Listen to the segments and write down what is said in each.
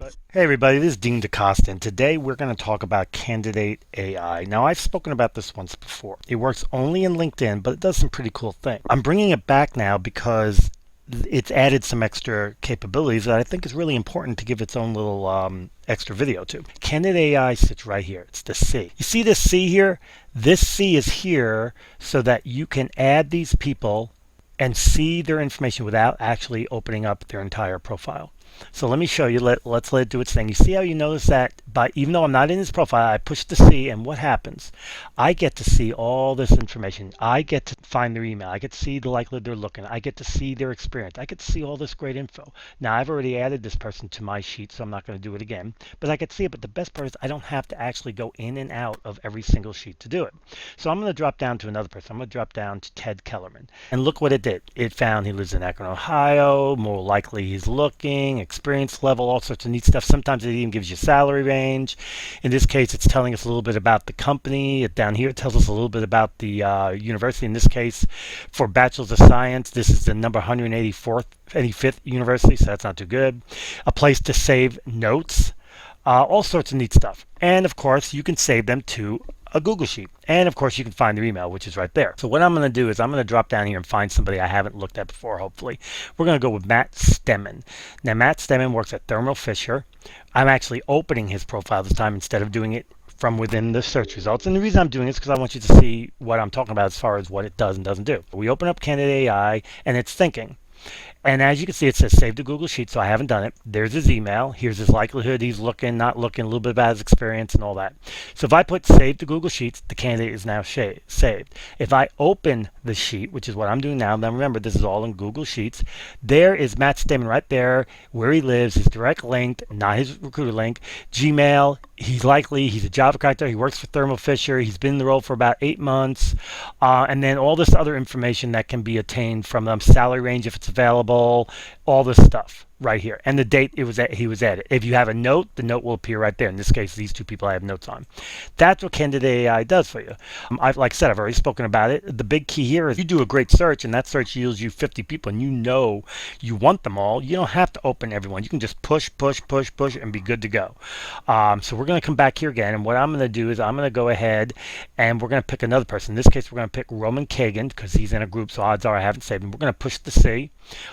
Hey everybody, this is Dean DeCosta, and today we're going to talk about Candidate.AI. Now, I've spoken about this once before. It works only in LinkedIn, but it does some pretty cool things. I'm bringing it back now because it's added some extra capabilities that I think is really important to give its own little extra video to. Candidate.AI sits right here. It's the C. You see this C here? This C is here so that you can add these people and see their information without actually opening up their entire profile. So let me show you. Let's let it do its thing. You see how you notice that even though I'm not in his profile, I push the C, and what happens? I get to see all this information. I get to find their email. I get to see the likelihood they're looking. I get to see their experience. I get to see all this great info. Now, I've already added this person to my sheet, so I'm not going to do it again. But I get to see it. But the best part is I don't have to actually go in and out of every single sheet to do it. So I'm going to drop down to another person. I'm going to drop down to Ted Kellerman. And look what it did. It found he lives in Akron, Ohio. More likely he's looking, experience level, all sorts of neat stuff. Sometimes it even gives you salary range. In this case, it's telling us a little bit about the company. Down here, it tells us a little bit about the university. In this case, for Bachelor's of Science, this is the number 185th university, so that's not too good. A place to save notes. All sorts of neat stuff. And of course, you can save them to a Google Sheet. And of course, you can find their email, which is right there. So what I'm going to do is I'm going to drop down here and find somebody I haven't looked at before, hopefully. We're going to go with Matt Stemmen. Now, Matt Stemmen works at Thermo Fisher. I'm actually opening his profile this time instead of doing it from within the search results. And the reason I'm doing this is because I want you to see what I'm talking about as far as what it does and doesn't do. We open up Candidate AI, and it's thinking. And as you can see, it says save to Google Sheets, so I haven't done it. There's his email. Here's his likelihood he's looking, not looking, a little bit about his experience and all that. So if I put save to Google Sheets, the candidate is now saved. If I open the sheet, which is what I'm doing now remember, this is all in Google Sheets, there is Matt Stemmen right there, where he lives, his direct link, not his recruiter link, Gmail. He's a Java character. He works for Thermo Fisher. He's been in the role for about 8 months. And then all this other information that can be attained from them, salary range if it's available, all this stuff right here, and the date he was added. If you have a note, the note will appear right there. In this case, these two people I have notes on. That's what Candidate AI does for you. Like I said, I've already spoken about it. The big key here is you do a great search, and that search yields you 50 people, and you know you want them all. You don't have to open everyone. You can just push, and be good to go. So we're going to come back here again, and what I'm going to do is I'm going to go ahead and we're going to pick another person. In this case, we're going to pick Roman Kagan because he's in a group, so odds are I haven't saved him. We're going to push the C,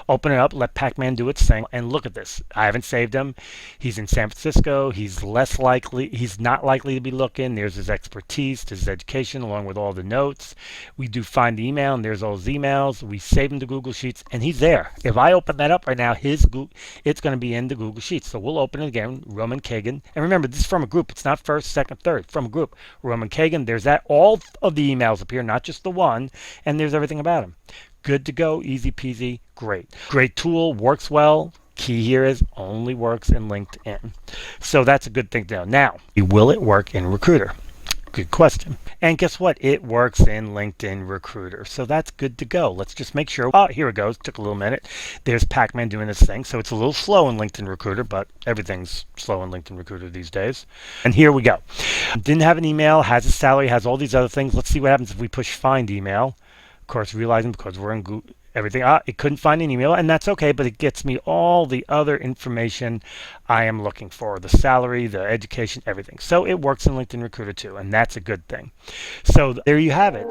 open it up, let Pac-Man do its thing, and look at this. I haven't saved him. He's in San Francisco. He's not likely to be looking. There's his expertise, his education, along with all the notes. We do find the email, and there's all his emails. We save him to Google Sheets, and he's there. If I open that up right now, it's going to be in the Google Sheets. So we'll open it again, Roman Kagan. And remember, this is from a group. It's not first, second, third. From a group. Roman Kagan, there's that. All of the emails appear, not just the one, and there's everything about him. Good to go, easy peasy, great. Great tool, works well. Key here is only works in LinkedIn. So that's a good thing to know. Now, will it work in Recruiter? Good question. And guess what? It works in LinkedIn Recruiter. So that's good to go. Let's just make sure. Oh, here it goes. Took a little minute. There's Pac-Man doing this thing. So it's a little slow in LinkedIn Recruiter, but everything's slow in LinkedIn Recruiter these days. And here we go. Didn't have an email, has a salary, has all these other things. Let's see what happens if we push find email. Of course, realizing because we're in Google, everything. It couldn't find an email, and that's okay, but it gets me all the other information I am looking for, the salary, the education, everything. So it works in LinkedIn Recruiter too, and that's a good thing. So there you have it.